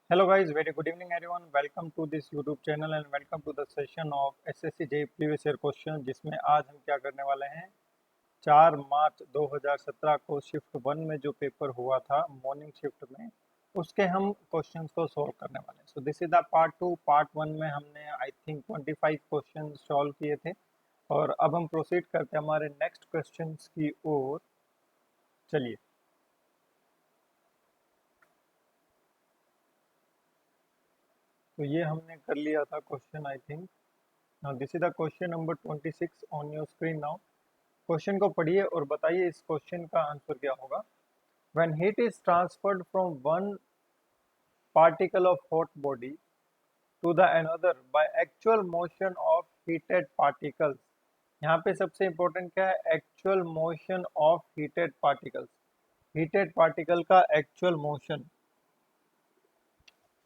Hello guys, very good evening everyone. Welcome to this YouTube channel and welcome to the session of SSC JEE previous year question जिसमें आज हम क्या करने वाले हैं 4 March 2017 को शिफ्ट 1 में जो पेपर हुआ था मॉर्निंग शिफ्ट में उसके हम क्वेश्चंस को सॉल्व करने वाले हैं। सो this is the part 2। Part 1 में हमने आई थिंक 25 क्वेश्चन सॉल्व किए थे और अब हम प्रोसीड करते हैं हमारे नेक्स्ट क्वेश्चंस की ओर। चलिए, तो ये हमने कर लिया था question I think. Now this is the question number 26 on your screen now. Question को पढ़िए और बताइए इस क्वेश्चन का आंसर क्या होगा। When heat is transferred from one particle of hot body to the another by actual motion of heated particles. यहाँ पे सबसे इंपॉर्टेंट क्या है, actual motion of heated particles. Heated particle का actual motion.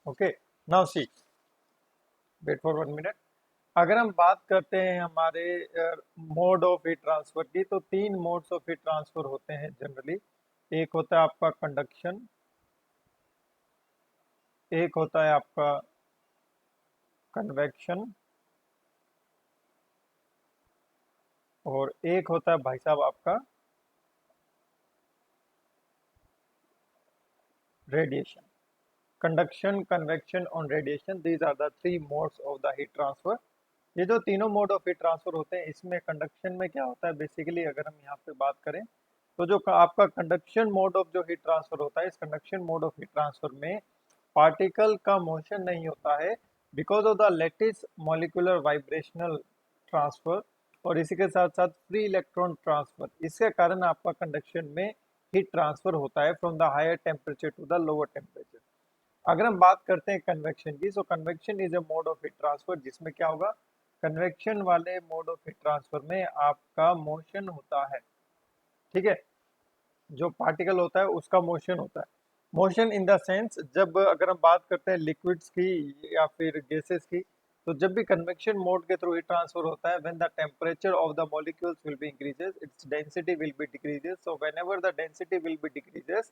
Okay, now see, wait for 1 minute. अगर हम बात करते हैं हमारे मोड ऑफ हीट ट्रांसफर की, तो 3 मोड्स ऑफ हीट ट्रांसफर होते हैं जनरली। एक होता है आपका कंडक्शन, एक होता है आपका कन्वेक्शन और एक होता है भाई साहब आपका रेडिएशन। कंडक्शन, कन्वेक्शन और radiation, these are the 3 modes of the heat transfer. ये जो तीनों मोड ऑफ हीट ट्रांसफर होते हैं, इसमें कंडक्शन में क्या होता है बेसिकली, अगर हम यहाँ पे बात करें तो जो आपका कंडक्शन मोड ऑफ जो हीट ट्रांसफर होता है, इस conduction mode of heat transfer में पार्टिकल का मोशन नहीं होता है because of the lattice molecular vibrational transfer और इसी के साथ साथ फ्री इलेक्ट्रॉन ट्रांसफर। इसके कारण आपका कंडक्शन में हीट ट्रांसफर होता है from the higher temperature to the lower temperature. अगर हम बात करते हैं कन्वेक्शन की, so convection is a mode of heat transfer जिसमें क्या होगा, कन्वेक्शन वाले मोड ऑफ हीट ट्रांसफर में आपका मोशन होता है। ठीक है, जो पार्टिकल होता है उसका मोशन होता है। मोशन इन द सेंस, जब अगर हम बात करते हैं लिक्विड्स की या फिर गैसेस की, तो जब भी कन्वेक्शन मोड के थ्रू हीट ट्रांसफर होता है, when the temperature of the molecules will be increases, its density will be decreases. So whenever the density will be decreases,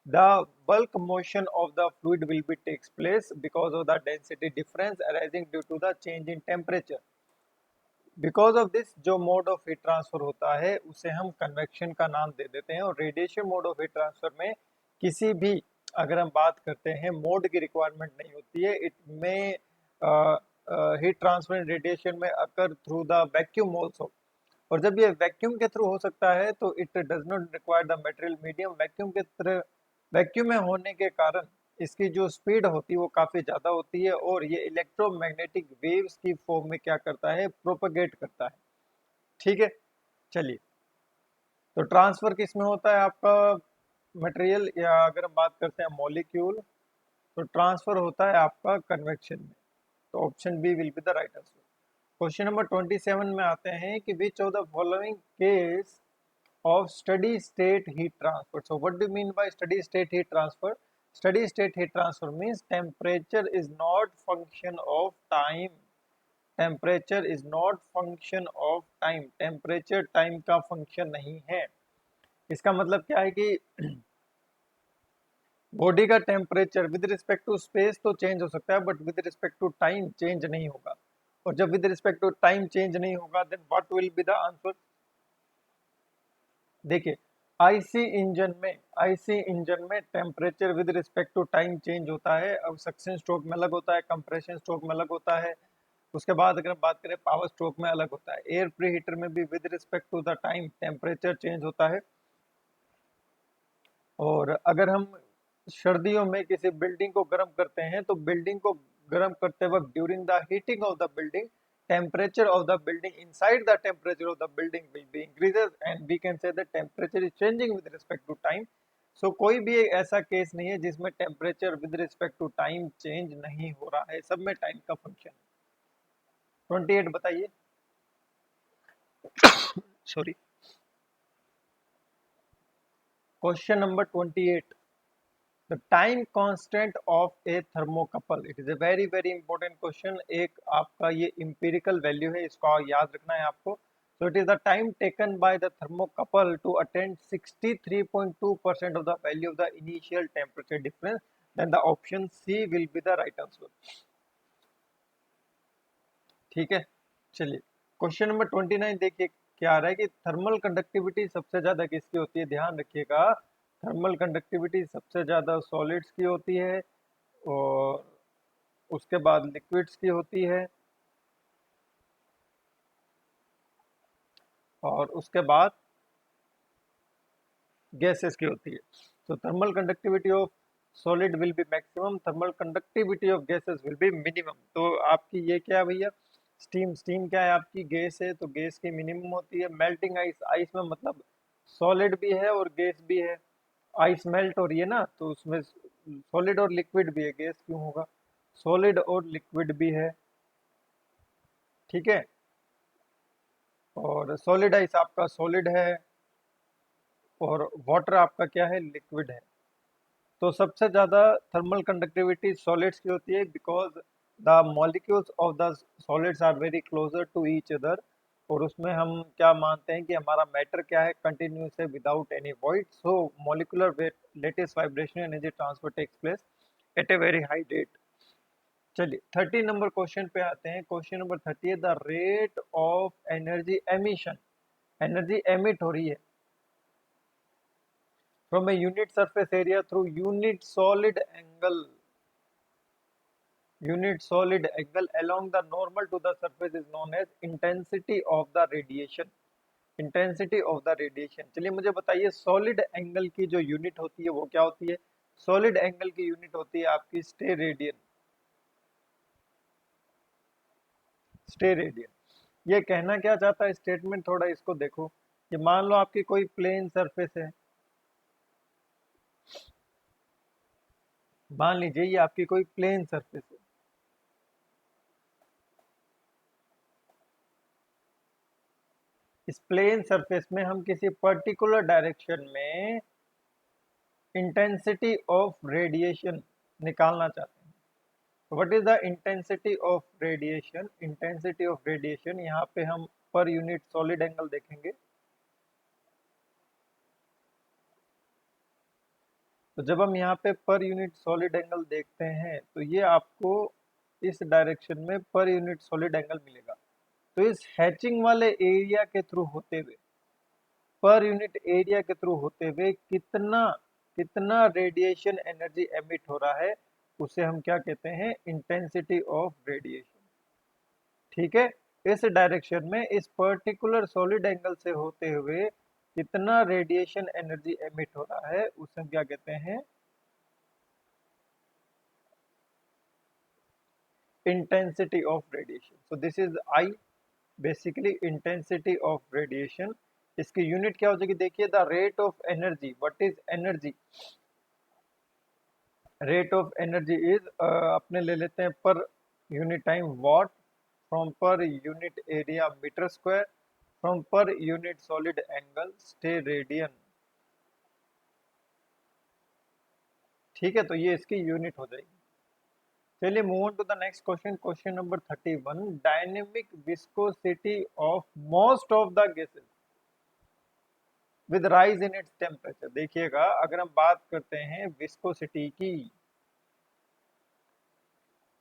the bulk motion of the fluid will be takes place because of the density difference arising due to the change in temperature. Because of this जो mode of heat transfer होता है उसे हम convection का नाम दे देते हैं। और radiation mode of heat transfer में किसी भी, अगर हम बात करते हैं, मोड की रिक्वायरमेंट नहीं होती है। इट में हीट ट्रांसफर इन रेडिएशन में अकर थ्रू द वैक्यूम ऑल्सो। और जब ये वैक्यूम के थ्रू हो सकता है तो it does not require the material medium. Vacuum के थ्रू, वैक्यूम में होने के कारण इसकी जो स्पीड होती है वो काफ़ी ज़्यादा होती है और ये इलेक्ट्रोमैग्नेटिक वेव्स की फॉर्म में क्या करता है, प्रोपगेट करता है। ठीक है, चलिए, तो ट्रांसफर किस में होता है आपका, मटेरियल या अगर हम बात करते हैं मॉलिक्यूल, तो ट्रांसफर होता है आपका कन्वेक्शन में। तो option B will be the right answer. Question number 27 में आते हैं कि which of the following case of steady state heat transfer. So what do you mean by steady state heat transfer? Steady state heat transfer means temperature is not function of time. Temperature is not function of time. Temperature time का function नहीं है। इसका मतलब क्या है कि body का temperature with respect to space तो चेंज हो सकता है but with respect to time change नहीं होगा। और जब with respect to time change नहीं होगा then what will be the answer. देखिए, आईसी इंजन में temperature with respect to time change होता है। अब सक्शन स्ट्रोक में अलग होता है, कंप्रेशन स्ट्रोक में अलग होता है। उसके बाद अगर हम बात करें पावर स्ट्रोक में अलग होता है। एयर प्री हीटर में भी with respect to the time temperature change होता है। और अगर हम सर्दियों में किसी बिल्डिंग को गर्म करते हैं तो बिल्डिंग को गर्म करते वक्त during the heating of the building, temperature of the building, inside the temperature of the building will be increases and we can say the temperature is changing with respect to time. So कोई भी एक ऐसा case नहीं है जिसमें temperature with respect to time change नहीं हो रहा है, सब में टाइम का फंक्शन है। 28 बताइए, sorry, question number 28। The time constant of A thermocouple, it is a very very important question. एक आपका ये इंपेरिकल वैल्यू है, इसको याद रखना है आपको। So it is the time taken by the thermocouple to attain 63.2% of the value of the initial temperature difference then the option C will be the right answer. ठीक है, चलिए क्वेश्चन नंबर 29 देखिए क्या आ रहा है कि थर्मल कंडक्टिविटी सबसे ज्यादा किसकी होती है। ध्यान रखिएगा, थर्मल कंडक्टिविटी सबसे ज्यादा सॉलिड्स की होती है और उसके बाद लिक्विड्स की होती है और उसके बाद गैसेस की होती है। तो thermal conductivity of solid will be maximum, thermal conductivity of gases will be minimum. तो आपकी ये क्या है भैया, स्टीम। स्टीम क्या है आपकी, गैस है, तो गैस की मिनिमम होती है। मेल्टिंग आइस, आइस में मतलब सॉलिड भी है और गैस भी है। आइस मेल्ट हो रही है ना, तो उसमें सॉलिड और लिक्विड भी है, गैस क्यों होगा, सॉलिड और लिक्विड भी है। ठीक है, और सॉलिड आइस आपका सॉलिड है और वाटर आपका क्या है, लिक्विड है। तो सबसे ज्यादा थर्मल कंडक्टिविटी सॉलिड्स की होती है because the molecules of the solids are very closer to each other. और उसमें हम क्या मानते हैं कि हमारा मैटर क्या है, कंटिन्यूस है without any void. So molecular latest vibration energy transfer takes place at a very high rate. चलिए 30 नंबर क्वेश्चन पे आते हैं। क्वेश्चन नंबर 30 है the rate of energy emission. Energy emit हो रही है from a unit surface area through unit solid angle along the normal to the surface is known as intensity of the radiation। Intensity of the radiation. चलिए मुझे बताइए solid angle की जो unit होती है वो क्या होती है। सॉलिड एंगल की यूनिट होती है आपकी स्टे रेडियन। स्टे रेडियन ये कहना क्या चाहता है स्टेटमेंट, थोड़ा इसको देखो कि मान लो आपकी कोई प्लेन सरफेस है, मान लीजिए ये आपकी कोई प्लेन सरफेस है। इस प्लेन सरफेस में हम किसी पर्टिकुलर डायरेक्शन में इंटेंसिटी ऑफ रेडिएशन निकालना चाहते हैं। What is the intensity of radiation. Intensity of radiation यहाँ पे हम पर यूनिट सॉलिड एंगल देखेंगे। तो जब हम यहाँ पे पर यूनिट सॉलिड एंगल देखते हैं तो ये आपको इस डायरेक्शन में पर यूनिट सॉलिड एंगल मिलेगा। तो इस हैचिंग वाले एरिया के थ्रू होते हुए, पर यूनिट एरिया के थ्रू होते हुए कितना कितना रेडिएशन एनर्जी एमिट हो रहा है, उसे हम क्या कहते हैं, इंटेंसिटी ऑफ रेडिएशन। ठीक है, इस डायरेक्शन में इस पर्टिकुलर सॉलिड एंगल से होते हुए कितना रेडिएशन एनर्जी एमिट हो रहा है उसे हम क्या कहते हैं, intensity of radiation. So this is I, basically intensity of radiation. इसकी यूनिट क्या हो जाएगी, देखिए the rate of energy. What is energy, rate of energy is अपने ले लेते हैं per unit time watt, from per unit area metre square, from per unit solid angle steradian. ठीक है, तो ये इसकी यूनिट हो जाएगी। चलिए move on to the next question. Question number 31, dynamic viscosity of most of the gases with rise in its temperature. देखिएगा अगर हम बात करते हैं विस्कोसिटी की,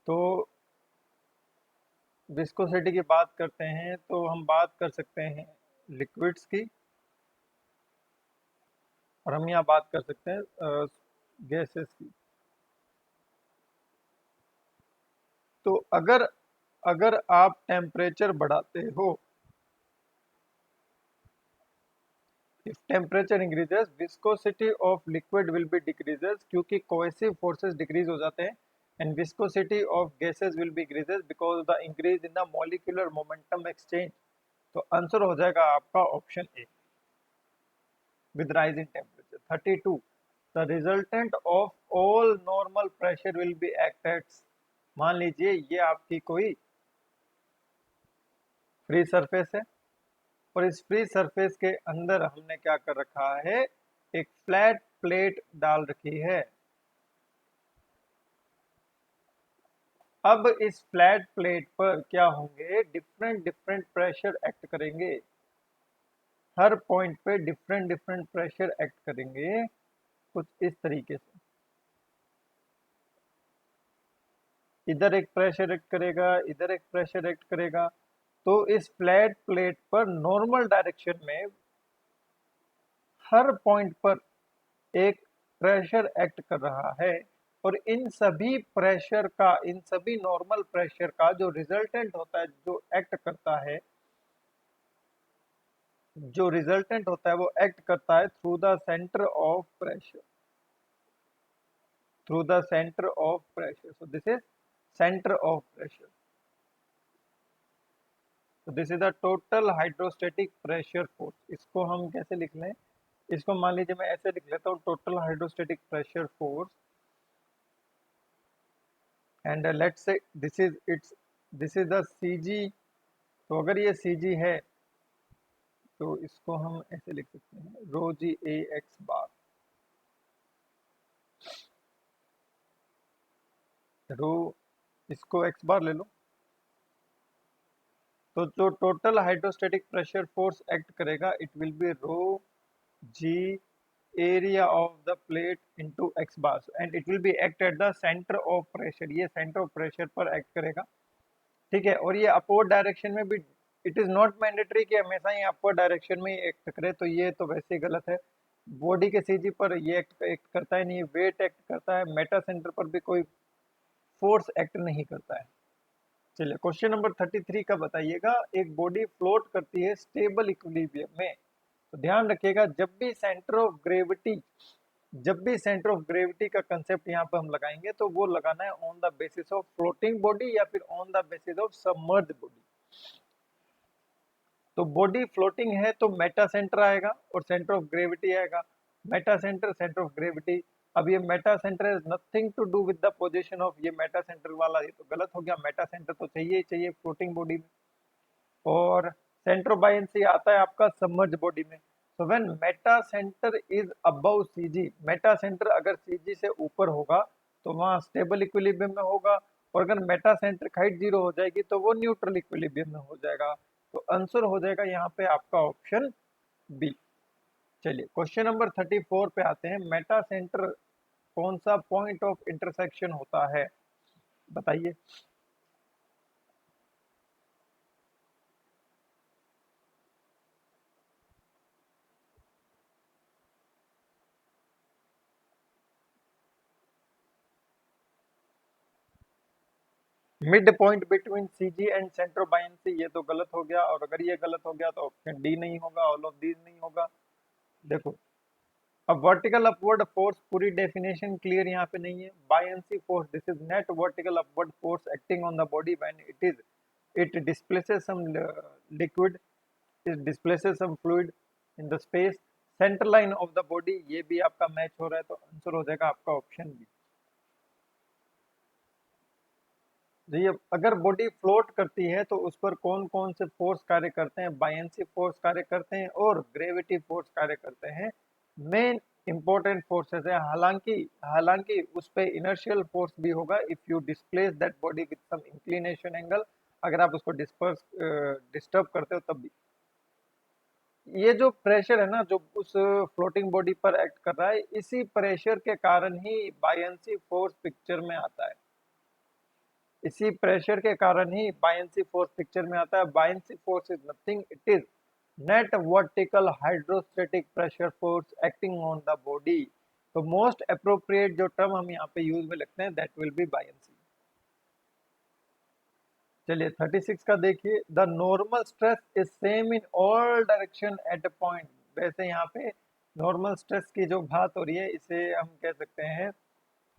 तो विस्कोसिटी की बात करते हैं तो हम बात कर सकते हैं लिक्विड्स की, और हम यहाँ बात कर सकते हैं गैसेस की। तो अगर अगर आप टेम्परेचर बढ़ाते हो, if temperature increases viscosity of liquid will be decreases, क्योंकि कोएसिव फोर्सेस डिक्रीज हो जाते हैं। And viscosity of gases will be increases because the increase in the molecular momentum exchange. तो आंसर हो जाएगा आपका option A, with rise in temperature। 32, the resultant of all normal pressure will be act as। मान लीजिए ये आपकी कोई free surface है और इस फ्री सरफेस के अंदर हमने क्या कर रखा है, एक फ्लैट प्लेट डाल रखी है। अब इस फ्लैट प्लेट पर क्या होंगे, डिफरेंट डिफरेंट प्रेशर एक्ट करेंगे। हर पॉइंट पे डिफरेंट डिफरेंट प्रेशर एक्ट करेंगे कुछ इस तरीके से। इधर एक प्रेशर एक्ट करेगा, इधर एक प्रेशर एक्ट करेगा। तो इस फ्लैट प्लेट पर नॉर्मल डायरेक्शन में हर पॉइंट पर एक प्रेशर एक्ट कर रहा है, और इन सभी प्रेशर का, इन सभी नॉर्मल प्रेशर का जो रिजल्टेंट होता है, जो एक्ट करता है, जो रिजल्टेंट होता है वो एक्ट करता है through the centre of pressure, through the centre of pressure. So this is centre of pressure. तो this is the total hydrostatic pressure force. इसको हम कैसे लिख लें? इसको मान लीजिए मैं ऐसे लिख लेता हूँ, total hydrostatic pressure force, and let's say this is it's, this is the CG. तो अगर ये सीजी है तो इसको हम ऐसे लिख सकते हैं, रो जी ए एक्स बार, रो, इसको एक्स बार ले लो। तो जो total hydrostatic pressure force act करेगा, it will be rho g area of the plate into x bar, and it will be act at the centre of pressure. ये सेंटर ऑफ प्रेशर पर act करेगा, ठीक है। और ये upward direction में भी, इट इज नॉट मैंडेटरी कि हमेशा ही अपवर्ड डायरेक्शन में ही एक्ट करे, तो ये तो वैसे ही गलत है। बॉडी के सीजी पर ये एक्ट करता ही नहीं, वेट एक्ट करता है, मेटा सेंटर पर भी कोई फोर्स एक्ट नहीं करता है। चलिए क्वेश्चन नंबर 33 का बताइएगा। एक बॉडी फ्लोट करती है स्टेबल इक्विलिब्रियम में, तो ध्यान रखिएगा जब भी सेंटर ऑफ ग्रेविटी, जब भी सेंटर ऑफ ग्रेविटी का कंसेप्ट यहाँ पे हम लगाएंगे तो वो लगाना है on the basis of floating body या फिर on the basis of submerged body. तो बॉडी फ्लोटिंग है तो मेटा सेंटर आएगा और सेंटर ऑफ ग्रेविटी आएगा। Metacentre, centre of gravity. अब ये metacentre has nothing to do with the position of, ये मेटा सेंटर वाला ये तो गलत हो गया, मेटा सेंटर तो चाहिए ही चाहिए फ्लोटिंग बॉडी में। और सेंटर ऑफ बायन्सी आता है आपका सबमर्ज बॉडी में। So when Meta centre is above CG, Meta centre अगर सीजी से ऊपर होगा तो वहां स्टेबल इक्विलिब्रियम में होगा, और अगर मेटा सेंटर हाइट 0 हो जाएगी तो वो न्यूट्रल इक्विलिब्रियम में हो जाएगा। तो आंसर हो जाएगा यहाँ पे आपका ऑप्शन बी। चलिए क्वेश्चन नंबर 34 पे आते हैं। मेटा सेंटर कौन सा पॉइंट ऑफ इंटरसेक्शन होता है, बताइए। Mid point between CG and centre buoyancy, ये तो गलत हो गया, और अगर ये गलत हो गया तो ऑप्शन डी नहीं होगा, ऑल ऑफ दीज नहीं होगा। देखो, अब वर्टिकल अपवर्ड फोर्स पूरी डेफिनेशन क्लियर यहाँ पे नहीं है। Buoyancy force, this is net vertical upward force acting on the body when it displaces some liquid, it displaces some fluid in the space. Centre line of the body, ये भी आपका match हो रहा है, तो आंसर हो जाएगा आपका ऑप्शन बी। जी, अब अगर बॉडी फ्लोट करती है तो उस पर कौन कौन से फोर्स कार्य करते हैं? बायन्सी फोर्स कार्य करते हैं और ग्रेविटी फोर्स कार्य करते हैं, मेन इंपॉर्टेंट फोर्सेस है। हालांकि हालांकि उस पे इनर्शियल फोर्स भी होगा if you displace that body with some inclination angle, अगर आप उसको डिस्टर्ब करते हो तब भी। ये जो प्रेशर है ना, जो उस फ्लोटिंग बॉडी पर एक्ट कर रहा है, इसी प्रेशर के कारण ही बायन्सी फोर्स पिक्चर में आता है। इसी प्रेशर के कारण ही बायन्सी फोर्स पिक्चर में आता है। Buoyancy force is nothing, it is net vertical hydrostatic pressure force acting on the body. तो मोस्ट अप्रोप्रिएट जो टर्म हम यहाँ पे यूज में लिखते हैं, दैट विल बी बायन्सी। चलिए 36 का देखिए। The normal stress is same in all direction at a point. वैसे यहाँ पे नॉर्मल स्ट्रेस की जो बात हो रही है, इसे हम कह सकते हैं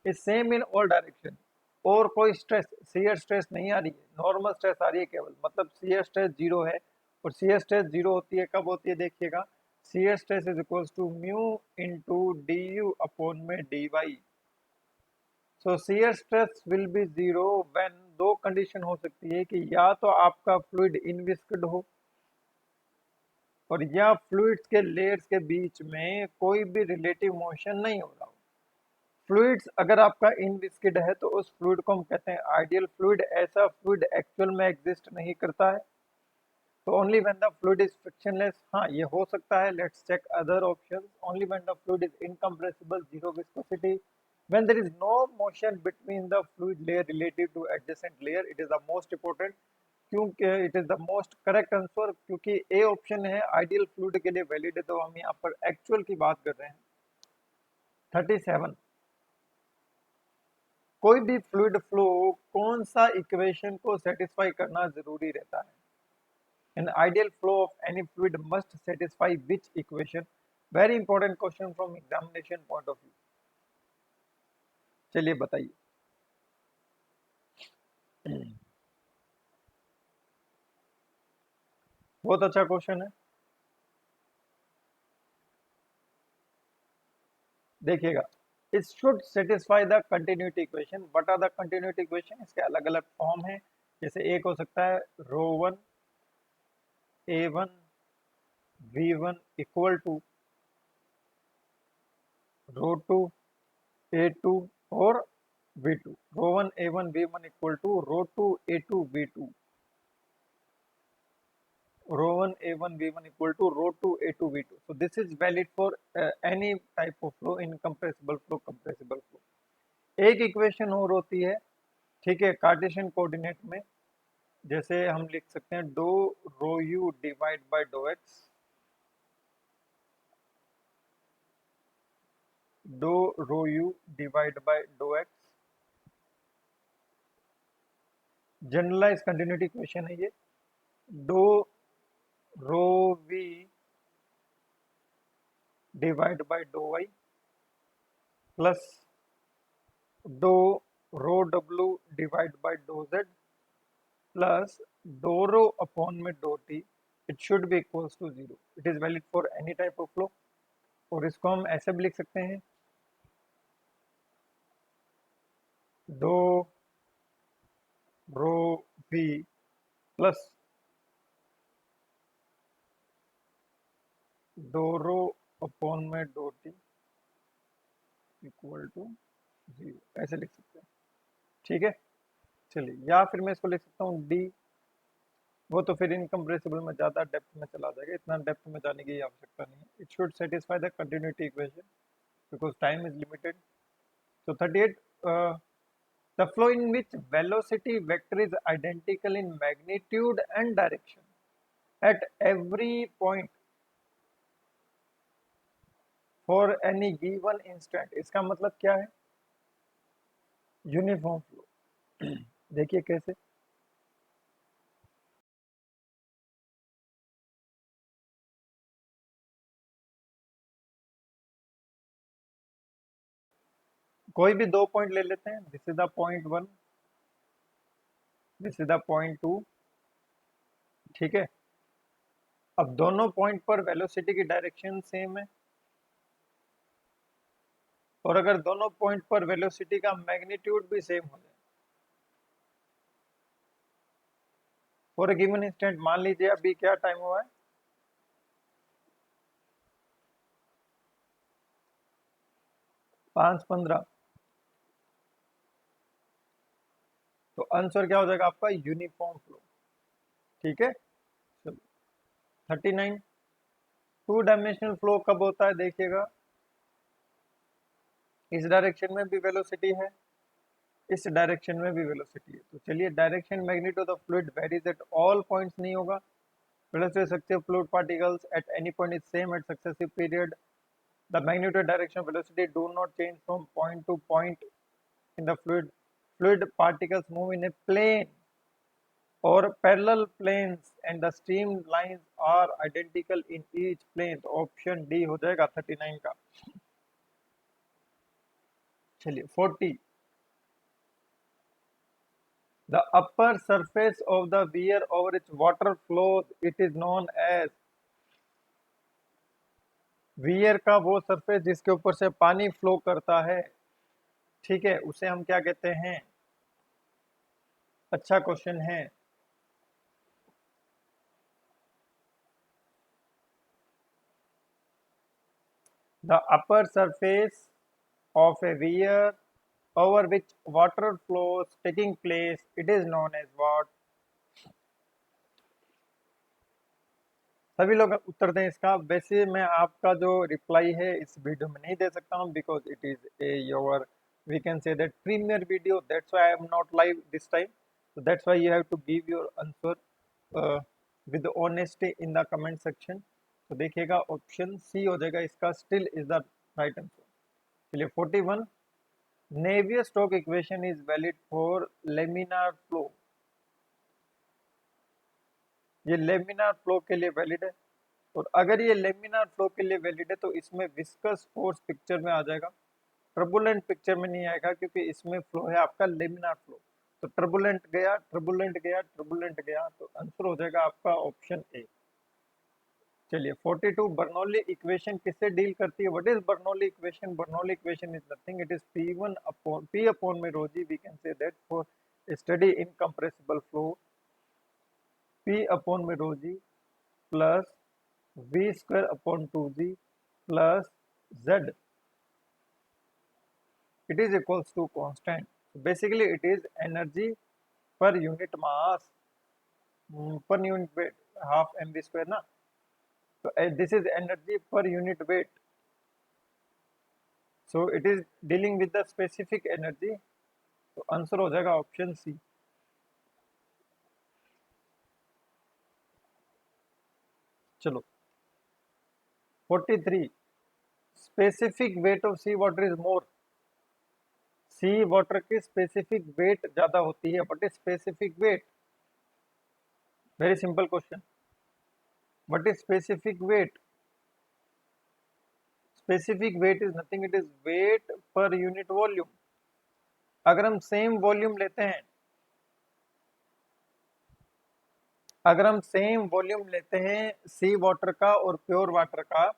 is same in all direction, और कोई स्ट्रेस, शियर स्ट्रेस नहीं आ रही है, नॉर्मल स्ट्रेस आ रही है केवल, मतलब शियर स्ट्रेस 0 है। और शियर स्ट्रेस 0 होती है कब होती है, देखिएगा, shear stress is equals to mu into d u upon में d y. So shear stress will be 0 when, दो कंडीशन हो सकती है कि या तो आपका फ्लूइड इनविस्कड हो, और या फ्लूइड्स के लेयर्स के बीच में कोई भी रिलेटिव मोशन नहीं हो रहा हो। फ्लूइड्स अगर आपका इनविस्किड है तो उस फ्लूइड को हम कहते हैं आइडियल फ्लूइड। ऐसा फ्लूइड एक्चुअल में एग्जिस्ट नहीं करता है, तो only when the fluid is frictionless, हाँ ये हो सकता है। Let's check other options. Only when the fluid is incompressible, zero viscosity, when there is no motion between the fluid layer relative to adjacent layer, it is the most important, क्योंकि it is the most correct answer, क्योंकि A option है ideal fluid के लिए valid है, तो हम यहाँ पर एक्चुअल की बात कर रहे हैं। 37, कोई भी फ्लूइड फ्लो कौन सा इक्वेशन को सेटिस्फाई करना जरूरी रहता है? An ideal flow of any fluid must satisfy which equation? Very important question from examination point of view. चलिए बताइए। बहुत अच्छा क्वेश्चन है, देखिएगा। It should satisfy the continuity equation. What are the continuity equation? इसके अलग अलग फॉर्म है, जैसे एक हो सकता है ρ1 a1 v1 equal to ρ2 a2 और v2। ρ1 a1 v1 equal to ρ2 a2 v2। ρ1 a1 v1 equal to ρ2 a2 v2। so this is valid for any type of flow, incompressible flow, compressible flow। एक equation और होती है, ठीक है, Cartesian coordinate में, जैसे हम लिख सकते हैं do rho u divide by do x, do rho u divide by do x. Generalised continuity equation है ये। Do rho v divide by do y plus dough rho डब्ल्यू divide by do z plus dough rho upon में dough t, it should be equals to zero. It is valid for any type of flow. और इसको हम ऐसे भी लिख सकते हैं, do rho we plus dough rho upon में dough T equal to zero, ऐसे लिख सकते हैं, ठीक है। चलिए, या फिर मैं इसको लिख सकता हूँ डी, वो तो फिर इनकम्प्रेसिबल में ज़्यादा डेप्थ में चला जाएगा, इतना डेप्थ में जाने की आवश्यकता नहीं है। It should satisfy the continuity equation because time is limited. So 38, the flow in which velocity vector is identical in magnitude and direction at every point for any given instant। इसका मतलब क्या है? Uniform flow. देखिए कैसे, कोई भी दो point ले लेते हैं, this is the point one, this is the point two, ठीक है। अब दोनों पॉइंट पर वेलोसिटी की डायरेक्शन सेम है, और अगर दोनों पॉइंट पर वेलोसिटी का मैग्नीट्यूड भी सेम हो जाए, फॉर अ गिवन इंस्टेंट, मान लीजिए अभी क्या टाइम हुआ है, 5:15, तो आंसर क्या हो जाएगा आपका? यूनिफॉर्म फ्लो, ठीक है। चलो 39, टू डायमेंशनल फ्लो कब होता है? देखिएगा, इस डायरेक्शन में भी वेलोसिटी है, इस डायरेक्शन में भी वेलोसिटी है। तो चलिए, direction magnitude of fluid varies at all points नहीं होगा। velocity successive fluid particles at any point is same at successive period। the magnitude direction of velocity do not change from point to point in the fluid। fluid particles move in a plane or parallel planes and the stream lines are identical in each plane। तो option D हो जाएगा 39 का। चलिए 40, the upper surface of the weir over which water flows it is known as। Wear का वो surface जिसके ऊपर से पानी फ्लो करता है, ठीक है, उसे हम क्या कहते हैं? अच्छा क्वेश्चन है। The upper surface of A wear over which water flows taking place it is known as what? सभी लोग उत्तर दें इसका। वैसे मैं आपका जो रिप्लाई है इस वीडियो में नहीं दे सकता हूं because it is a your we can say that premiere video. That's why I am not live this time. So that's why you have to give your answer uh, with honesty in the comment section. तो देखिएगा option C हो जाएगा इसका, still is the right answer. चलिए 41, Navier Stoke equation is valid for laminar flow. ये laminar flow के लिए valid है, और अगर ये लेमिनार फ्लो के लिए वैलिड है तो इसमें विस्कस फोर्स पिक्चर में आ जाएगा, टर्बुलेंट पिक्चर में नहीं आएगा, क्योंकि इसमें फ्लो है आपका लेमिनार फ्लो। तो टर्बुलेंट गया, टर्बुलेंट गया, टर्बुलेंट गया, तो आंसर हो जाएगा आपका ऑप्शन ए। चलिए 42, बर्नौली इक्वेशन किससे डील करती है? What is Bernoulli equation? Bernoulli equation is nothing, it is P1 upon P upon में rho g, we can say that for steady incompressible flow, P upon में rho g plus v square upon 2g plus z, it is equals to constant. So basically it is energy per unit mass, per unit weight, half mv square ना। So this is energy per unit weight, so it is dealing with the specific energy, तो answer हो जाएगा option C. चलो 43, specific weight of sea water is more. Sea water की specific weight ज्यादा होती है, but is specific weight, very simple question, what is specific weight? Specific weight is nothing, it is weight per unit volume. अगर हम same volume लेते हैं, अगर हम सेम वॉल्यूम लेते हैं सी वाटर का और प्योर वाटर का,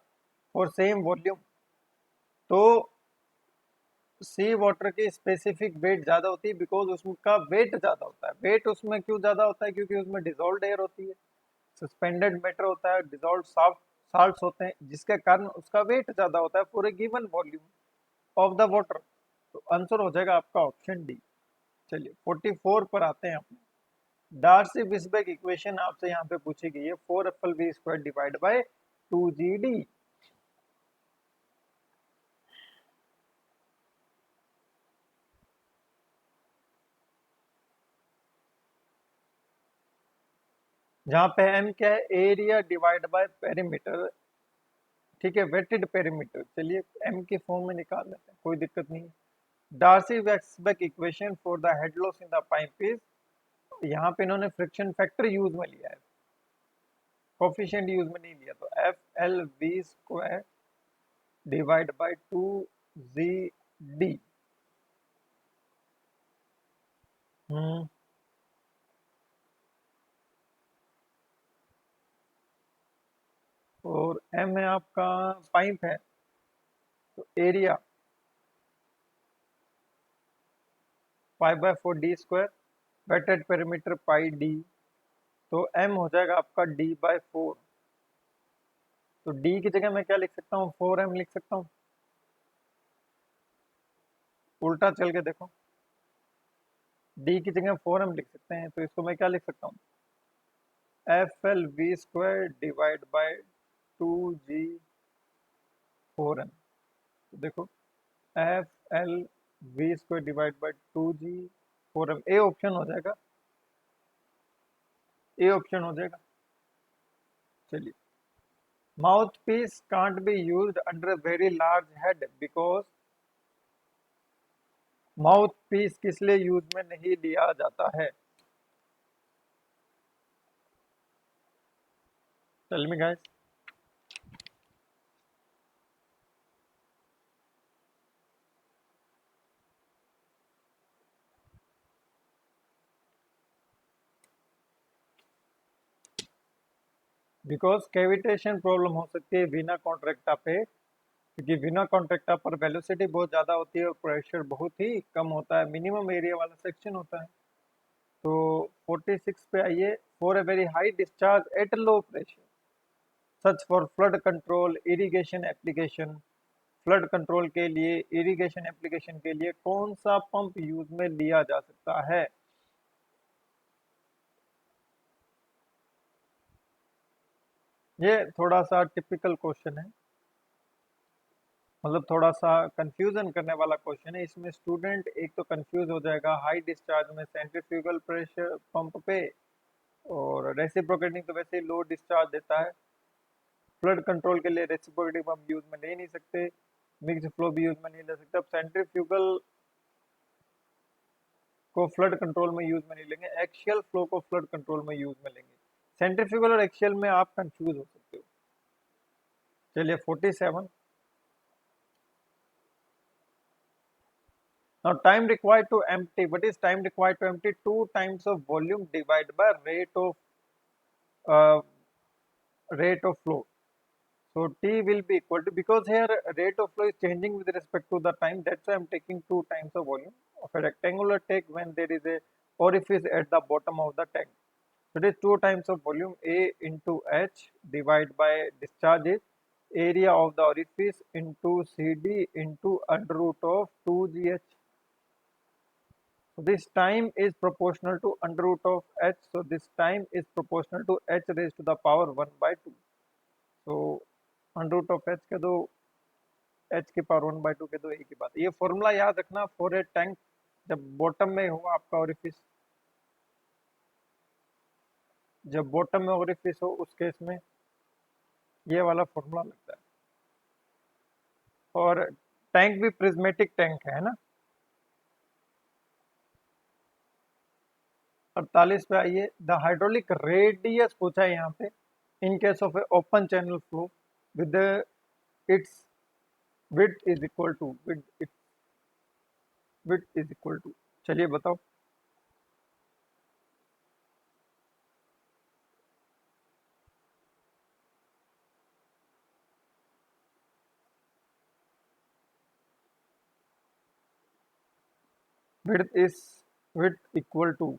और सेम वॉल्यूम, तो सी वाटर की स्पेसिफिक वेट ज्यादा होती है, बिकॉज उसका वेट ज्यादा होता है। वेट उसमें क्यों ज्यादा होता है? क्योंकि उसमें डिजोल्व्ड एयर होती है, सस्पेंडेड मैटर होता है, डिजोल्व्ड साल्ट्स होते हैं, जिसके कारण उसका वेट ज्यादा होता है for a given volume of the water. तो आंसर हो जाएगा आपका ऑप्शन डी। चलिए 44 पर आते हैं अपने। डार्सी-विसबेक इक्वेशन आपसे यहाँ पे पूछी गई है, 4FLV² डिवाइड बाय 2GD। जहाँ पे m क्या है? एरिया डिवाइड बाय पेरीमीटर, ठीक है, वेटेड पेरीमीटर। चलिए m के फॉर्म में निकाल लेते हैं, कोई दिक्कत नहीं है। Darcy Weisbach equation for the head loss in the pipe is, यहाँ पे इन्होंने फ्रिक्शन फैक्टर यूज में लिया है, कोफिशिएंट यूज में नहीं लिया, तो FLV² डिवाइड बाय 2GD। और m है आपका पाइप है, तो एरिया 5/4D², वेटेड पेरीमीटर पाई डी, तो m हो जाएगा आपका D/4। तो d की जगह मैं क्या लिख सकता हूँ? 4m लिख सकता हूँ। उल्टा चल के देखो, d की जगह 4m लिख सकते हैं, तो इसको मैं क्या लिख सकता हूँ? FLV² divide by 2G4m। तो देखो FLV² divide by 2G4m, A option हो जाएगा, ए ऑप्शन हो जाएगा। चलिए, mouthpiece can't be used under a very large head because, mouthpiece किस लिए यूज में नहीं लिया जाता है? Tell me guys. Because cavitation problem हो सकती है वीना कॉन्ट्रैक्टा पे, क्योंकि वीना कॉन्ट्रैक्टा पर वेलोसिटी बहुत ज़्यादा होती है और प्रेशर बहुत ही कम होता है, मिनिमम एरिया वाला सेक्शन होता है। तो 46 पे आइए, for a very high discharge at low pressure, such for flood control irrigation application, flood control के लिए, इरिगेशन एप्लीकेशन के लिए कौन सा पंप यूज में लिया जा सकता है? ये थोड़ा सा टिपिकल क्वेश्चन है। मतलब थोड़ा सा कंफ्यूजन करने वाला क्वेश्चन है इसमें। स्टूडेंट एक तो कंफ्यूज हो जाएगा हाई डिस्चार्ज में सेंट्रीफ्यूगल प्रेशर पंप पे, और रेसिप्रोकेटिंग तो वैसे ही लो डिस्चार्ज देता है। फ्लड कंट्रोल के लिए रेसिप्रोकेटिंग पंप यूज में ले नहीं सकते, मिक्स फ्लो भी यूज में नहीं ले सकते। अब सेंट्रीफ्यूगल को फ्लड कंट्रोल में यूज में नहीं लेंगे, एक्शियल फ्लो को फ्लड कंट्रोल में यूज में लेंगे। सेंट्रीफ्यूगल और एक्शियल में आप कंफ्यूज हो सकते हो। चलिए 47। Now time required to empty. What is time required to empty? 2 times of volume divided by uh, rate of flow. So T will be equal to, because here rate of flow is changing with respect to the time. That's why I'm taking 2 times of volume of a rectangular tank when there is a orifice at the bottom of the tank. So it is 2 times of volume A into H divided by discharge is area of the orifice into CD into under root of 2GH. So this time is proportional to under root of h. So this time is proportional to h raised to the power 1 by 2. So under root of h के दो h की power 1 by 2 के दो एक ही बात। ये formula याद रखना फॉर ए टैंक जब बॉटम में हो आपका ओरिफिस, जब बॉटम में ओरिफिस हो उस केस में ये वाला फॉर्मूला लगता है। और टैंक भी प्रिज्मेटिक टैंक है ना। 48 पे आइए। द हाइड्रोलिक रेडियस पूछा है यहाँ पे in case of A open channel flow with its width is equal to width is equal to, चलिए बताओ। width is width equal to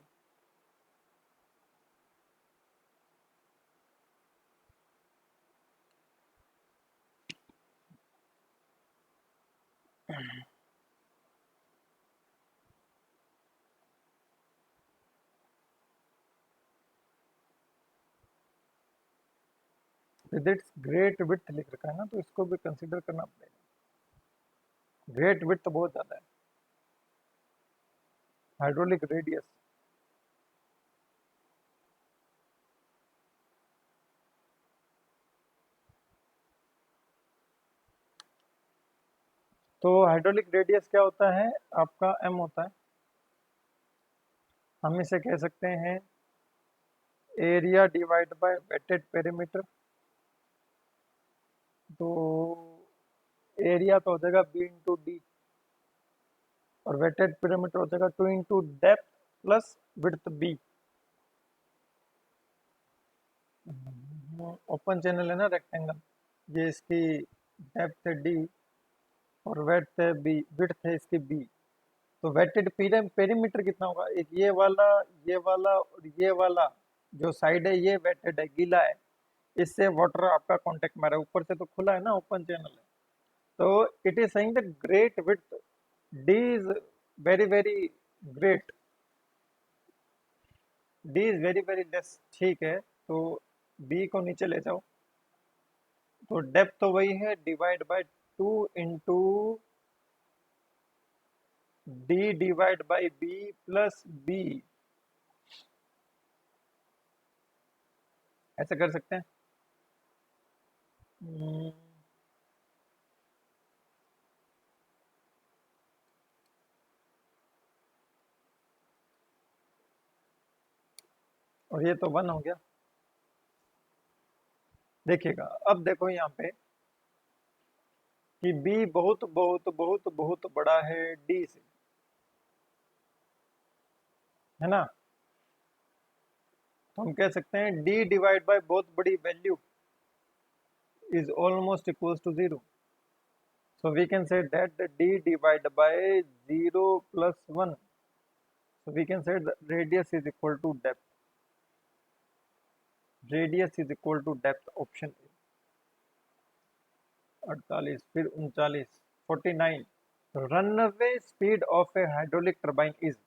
with its great width लिख रखा है ना, तो इसको भी कंसीडर करना पड़ेगा। ग्रेट विड्थ तो बहुत ज्यादा है। हाइड्रोलिक रेडियस तो हाइड्रोलिक रेडियस क्या होता है आपका m होता है। हम इसे कह सकते हैं area divide by wetted perimeter. तो एरिया तो हो जाएगा b इंटू डी और वेटेड पेरीमीटर हो जाएगा 2 into depth plus width b। Open channel है ना रेक्टेंगल, ये इसकी डेप्थ है d और वेट है b, विड्थ है इसकी b। तो वेटेड पेरीमीटर कितना होगा, एक ये वाला और ये वाला जो साइड है ये वेटेड है, गीला है, इससे वाटर आपका कांटेक्ट में रहा है, ऊपर से तो खुला है ना, ओपन चैनल है। तो it is saying that great width D is very very great, D is very very less, ठीक है। तो बी को नीचे ले जाओ, तो डेप्थ तो वही है divide by 2 into D divide by B plus B, ऐसे कर सकते हैं। हम्म, और ये तो 1 हो गया। देखिएगा अब देखो यहाँ पे कि बी बहुत बहुत बहुत बहुत बड़ा है डी से, है ना। तो हम कह सकते हैं डी डिवाइड बाय बहुत बड़ी value is almost equals to 0. So we can say that the d divided by 0 plus 1. So we can say the radius is equal to depth. Radius is equal to depth, option A. 48, फिर 39, 49. Runaway speed of a hydraulic turbine is.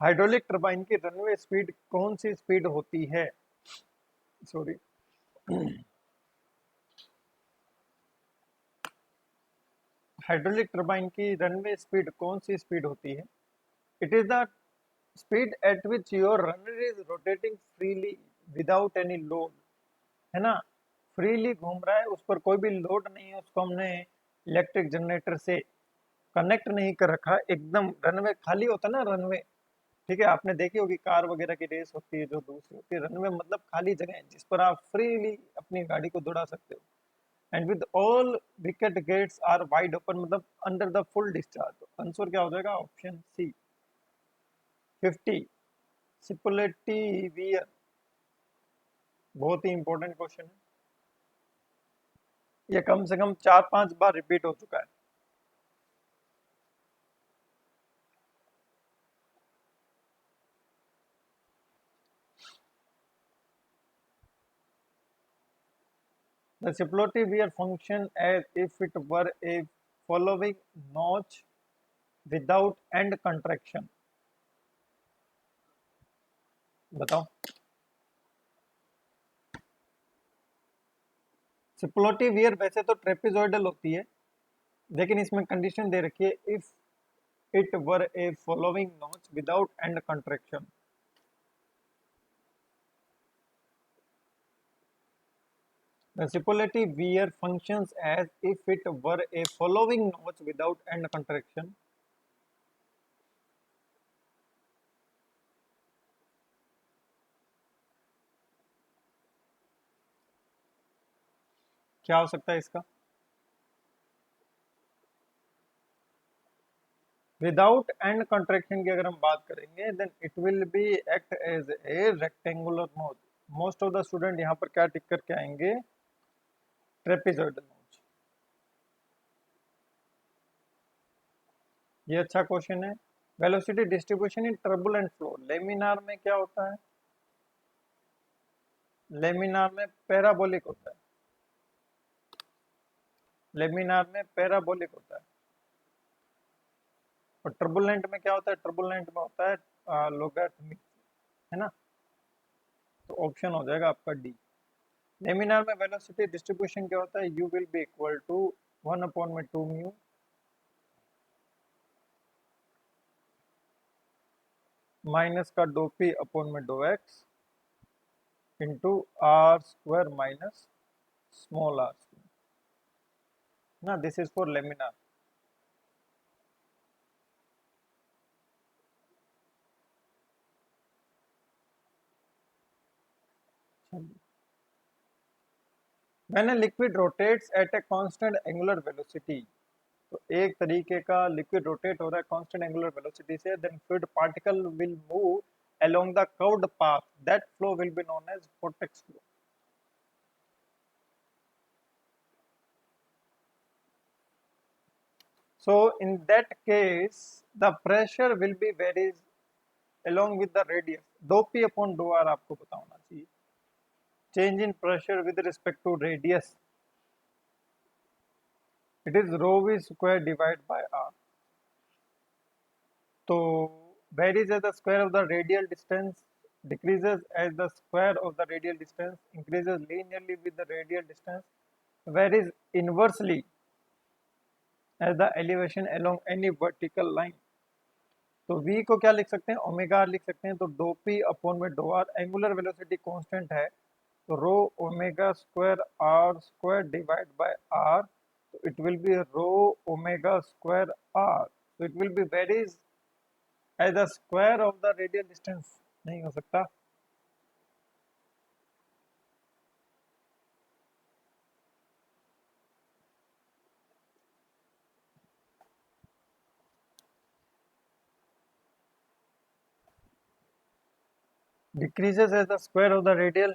Hydraulic turbine की runway speed कौन सी speed होती है, sorry hydraulic turbine की runway speed कौन सी speed होती है? It is the speed at which your runner is rotating freely without any load, है ना, फ्रीली घूम रहा है, उस पर कोई भी लोड नहीं है, उसको हमने इलेक्ट्रिक जनरेटर से कनेक्ट नहीं कर रखा, एकदम रनवे खाली होता है ना रनवे, ठीक है, आपने देखी होगी कार वगैरह की रेस होती है जो दूसरी होती है, रनवे मतलब खाली जगह है जिस पर आप फ्रीली अपनी गाड़ी को दौड़ा सकते हो, and with all wicket gates are wide open, मतलब अंडर द फुल डिस्चार्ज। तो आंसर क्या हो जाएगा? ऑप्शन सी 50। सिपुलेटी वियर, बहुत ही इंपॉर्टेंट क्वेश्चन है, ये कम से कम 4-5 बार रिपीट हो चुका है। The suppletive wear function as if it were a following notch without end contraction। बताओ। सिप्लोटिव वियर वैसे तो ट्रेपेजोइडल होती है, लेकिन इसमें कंडीशन दे रखी है if it were A following notch without and contraction. The superlative wear functions as if it were a following notch without end contraction। क्या हो सकता है इसका? विदाउट एंड कंट्रैक्शन की अगर हम बात करेंगे then it will be act as a rectangular notch. Most of the student यहाँ पर क्या टिक करके आएंगे? ट्रेपेजोइडल नोच। ये अच्छा क्वेश्चन है। Velocity distribution in turbulent flow, laminar में क्या होता है? लेमिनार में पैराबोलिक होता है, लेमिनार में पैराबोलिक होता है। और टर्बुलेंट में क्या होता है? टर्बुलेंट में होता है लोगैरिथमिक, है ना। तो ऑप्शन हो जाएगा आपका डी। लेमिनार में वेलोसिटी डिस्ट्रीब्यूशन क्या होता है? U will be equal to 1/2 mu minus का डो पी अपॉन में dough x into R square minus small r square ना। This is for laminar. When a liquid rotates at a constant angular velocity, तो एक तरीके का liquid rotate हो रहा है कांस्टेंट एंगुलर वेलोसिटी से, then fluid particle will move along the curved path, that flow will be known as vortex flow। So in that case the pressure will be varies along with the radius, dou p upon dou r आपको पता होना चाहिए। change in pressure with respect to radius, it is rho v square divided by r। तो varies as the square of the radial distance, decreases as the square of the radial distance, increases linearly with the radial distance, varies inversely as the elevation along any vertical line। तो v को क्या लिख सकते हैं? Omega are लिख सकते हैं। तो डो पी अपॉन में do r, angular velocity constant है, तो rho omega square are square divide by r, तो it will be rho omega square r, तो it will be varies as the square of the radial distance. नहीं हो सकता। Decreases as the square of the radial,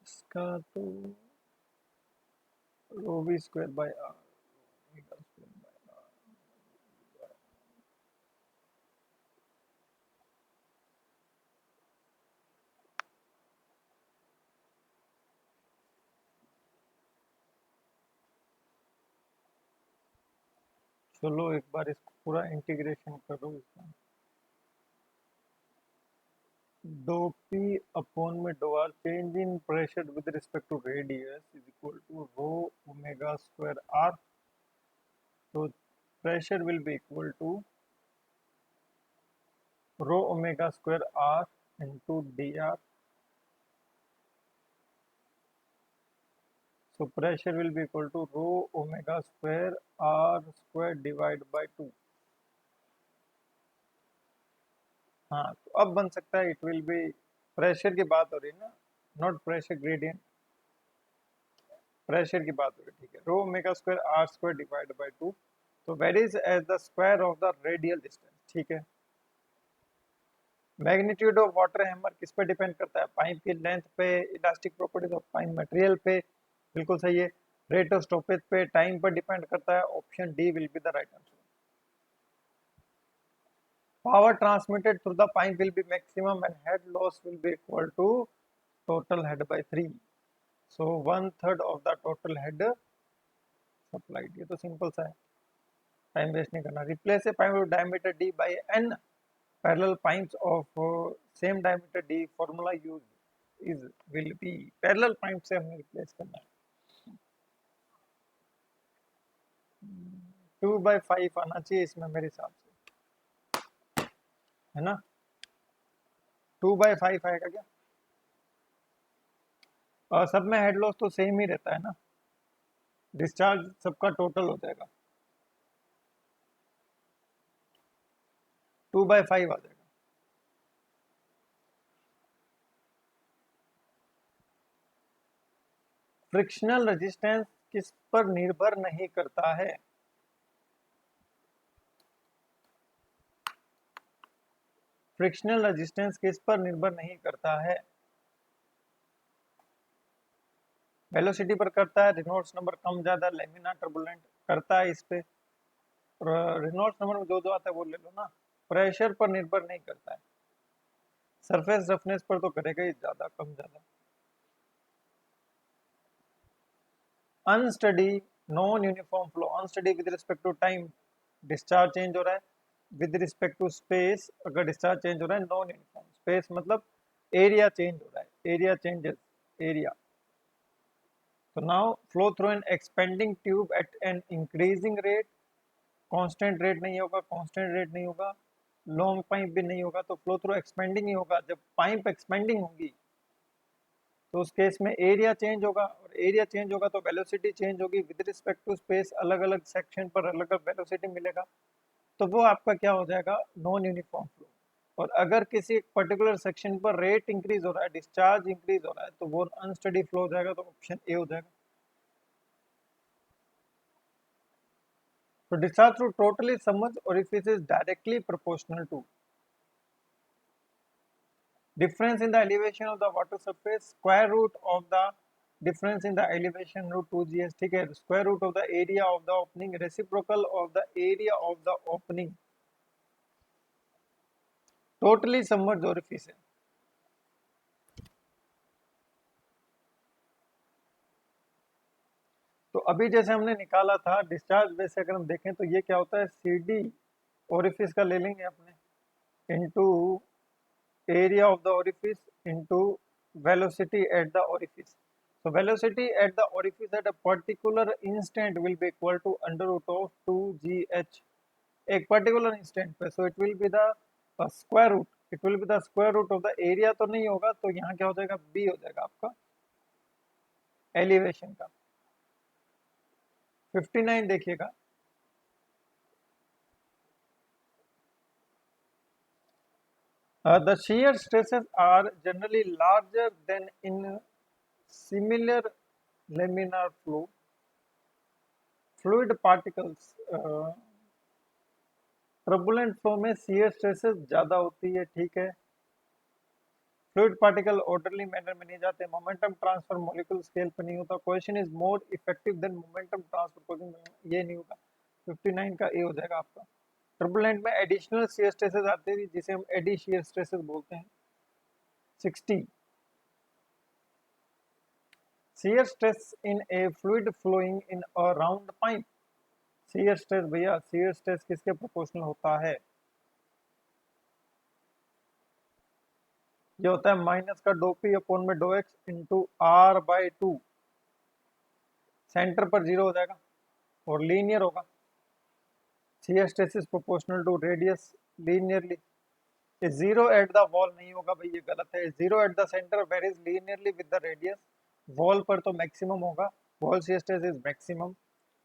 इसका तो rho v square by r omega square by r. चलो एक बार इसको पूरा इंटीग्रेशन करो इसका। dou p upon में dou r change in pressure with respect to radius is equal to rho omega square r. So pressure will be equal to rho omega square r into dr. So pressure will be equal to rho omega square r square divided by 2. हाँ, तो अब बन सकता है it will B, pressure की बात हो रही है ना, नॉट प्रेशर ग्रेडियंट, प्रेशर की बात हो रही है, ठीक है। Rho omega square are square divide by 2, तो varies as the square of the radial distance, ठीक है। मैग्नीट्यूड ऑफ वाटर हैमर किस पे डिपेंड करता है? पाइप की लेंथ पे, elastic properties of pipe material पे, बिल्कुल सही है। रेट ऑफ स्टॉपेज पे, टाइम पर डिपेंड करता है। Option D will be the right answer. Power transmitted through the pipe will be maximum and head loss will be equal to total head by 3. So 1/3 of the total head supplied. ये तो simple सा है, time waste नहीं करना। Replace A pipe of diameter d by n parallel pipes of same diameter d. Formula use is will be, parallel pipe से हमें replace करना है। 2/5 आना चाहिए इसमें मेरे हिसाब से, है ना? 2/5 आएगा क्या? और सब में हेड लॉस तो सेम ही रहता है ना, डिस्चार्ज सबका टोटल हो जाएगा, 2/5 आ जाएगा। फ्रिक्शनल रेजिस्टेंस किस पर निर्भर नहीं करता है? फ्रिक्शनल रेजिस्टेंस किस पर निर्भर नहीं करता है? वेलोसिटी पर करता है, रेनॉल्ड्स नंबर कम ज्यादा, लेमिना टर्बुलेंट करता है इस पे। रेनॉल्ड्स नंबर में जो जो आता है वो ले लो ना। प्रेशर पर निर्भर नहीं करता है, सरफेस रफनेस पर तो करेगा ही, ज्यादा कम ज्यादा। Unsteady non uniform flow, unsteady with respect to time, discharge change हो रहा है। विद रिस्पेक्ट टू स्पेस, अगर डिस्चार्ज चेंज हो रहा है, नॉन यूनिफॉर्म। स्पेस मतलब एरिया चेंज हो रहा है, area changes, area. So now flow through an expanding tube at an increasing rate, constant rate नहीं होगा, कांस्टेंट रेट नहीं होगा, लॉन्ग पाइप भी नहीं होगा, तो फ्लो थ्रू एक्सपेंडिंग ही होगा। जब पाइप एक्सपेंडिंग होगी तो उस केस में एरिया चेंज होगा, और एरिया चेंज होगा तो वेलोसिटी चेंज होगी। विद रिस्पेक्ट टू स्पेस अलग अलग सेक्शन पर अलग अलग वेलोसिटी मिलेगा, तो वो आपका क्या हो जाएगा? Non uniform flow. और अगर किसी पर्टिकुलर सेक्शन पर रेट इंक्रीज हो रहा है, डिस्चार्ज इंक्रीज हो रहा है, तो वो अनस्टडी फ्लो हो जाएगा, तो ऑप्शन ए हो जाएगा। So discharge through totally submerged orifice is directly proportional to difference in the elevation of the water surface, square root of the difference in the elevation root 2gs, ठीक है, square root of the area of the opening, reciprocal of the area of the opening, totally submerged orifice है। तो अभी जैसे हमने निकाला था discharge base से, अगर हम देखें तो ये क्या होता है? CD ओरिफिस का ले लेंगे अपने, into area of the orifice into velocity at the orifice. So velocity at the orifice at a particular instant will be equal to under root of 2gh, एक particular instant पे। So it will be the square root, it will be the square root of the area, तो नहीं होगा, तो यहाँ क्या हो जाएगा? b हो जाएगा आपका एलिवेशन का। 59 देखिएगा, the shear stresses are generally larger than in similar laminar flow fluid particles। Turbulent flow में शियर स्ट्रेसेस ज्यादा होती है, ठीक है। फ्लूइड पार्टिकल ऑर्डरली मैनर में नहीं जाते, मोमेंटम ट्रांसफर मॉलिक्यूल स्केल पर नहीं होता, question is more effective than momentum transfer, ये नहीं होगा। 59 का ए हो जाएगा आपका। टर्बुलेंट में एडिशनल शियर स्ट्रेसेस आते हैं जिसे हम एडी शियर स्ट्रेसेस बोलते हैं। 60 shear stress in a fluid flowing in a round pipe, shear stress भैया, शियर स्ट्रेस किसके प्रोपोर्शनल होता है? ये होता है माइनस का डो पी अपॉन में डो एक्स इंटू r/2। सेंटर पर 0 हो जाएगा और लीनियर होगा। Shear stress is proportional to radius linearly. Zero at the wall नहीं होगा भाई, ये गलत है। Zero at the centre varies linearly with the radius. Wall पर तो मैक्सिमम होगा, wall shear stress is maximum.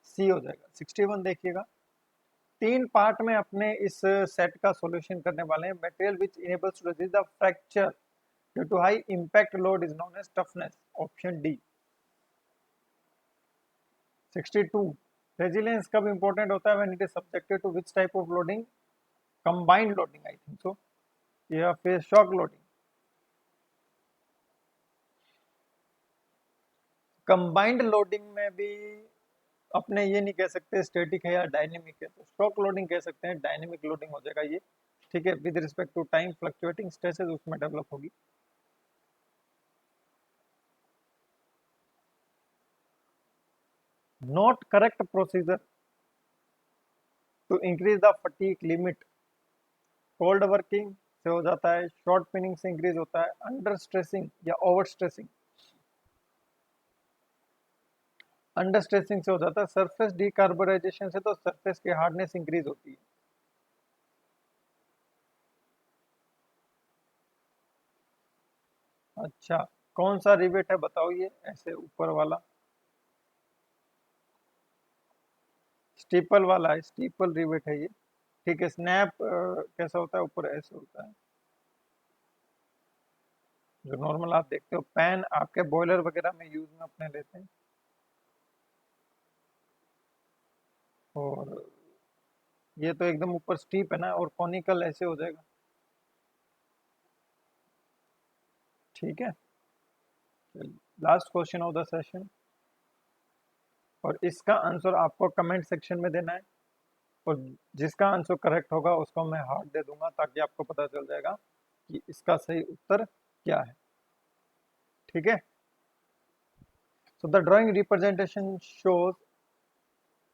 C हो जाएगा। 61 देखिएगा। तीन पार्ट में अपने इस सेट का सॉल्यूशन करने वाले हैं। Material which enables to resist the fracture due to high impact load is known as toughness, option D. 62 resilience कब इंपॉर्टेंट होता है? When it is subjected to which type of loading? Combined loading I think so, या फिर shock loading. Combined loading में भी अपने ये नहीं कह सकते स्टैटिक है या डायनेमिक है, तो शॉक लोडिंग कह सकते हैं। डायनेमिक लोडिंग हो जाएगा ये, ठीक है। With respect to time fluctuating stresses उसमें डेवलप होगी। Not correct procedure to increase the fatigue limit. Cold working से हो जाता है, शॉर्ट पिनिंग से इंक्रीज होता है, अंडर स्ट्रेसिंग या ओवर स्ट्रेसिंग। अंडर स्ट्रेसिंग से हो जाता है, सरफेस डीकार्बोनाइजेशन से तो सरफेस की हार्डनेस इंक्रीज होती है। अच्छा, कौन सा रिवेट है बताओ? ये ऐसे ऊपर वाला स्टीपल वाला है, स्टीपल रिवेट है ये, ठीक है। स्नैप कैसा होता है? ऊपर ऐसे होता है, जो नॉर्मल आप देखते हो पैन आपके बॉयलर वगैरह में यूज में अपने लेते हैं। और ये तो एकदम ऊपर स्टीप है ना, और कॉनिकल ऐसे हो जाएगा, ठीक है। Last question of the session, और इसका आंसर आपको कमेंट सेक्शन में देना है, और जिसका आंसर करेक्ट होगा उसको मैं हार्ट दे दूंगा, ताकि आपको पता चल जाएगा कि इसका सही उत्तर क्या है, ठीक है। So the drawing representation shows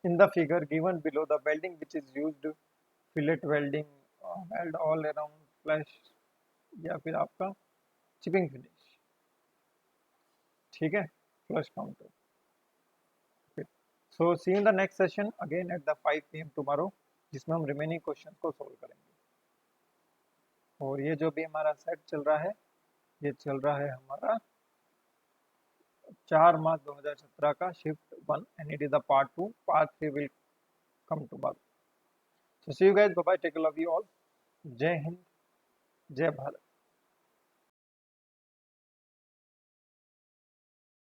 in the figure given below the welding which is used, fillet welding, weld all around flash, या फिर आपका चिपिंग फिनिश, ठीक है, flush counter. So see in the next session again at the 5 PM tomorrow, जिसमें हम remaining question को solve करेंगे। और ये जो भी हमारा सेट चल रहा है, ये चल रहा है हमारा 4 मार्च 2017 का shift 1, and it is the part 2। Part 3 will come tomorrow. So see you guys, bye bye, take care, love you all. जय हिंद, जय भारत।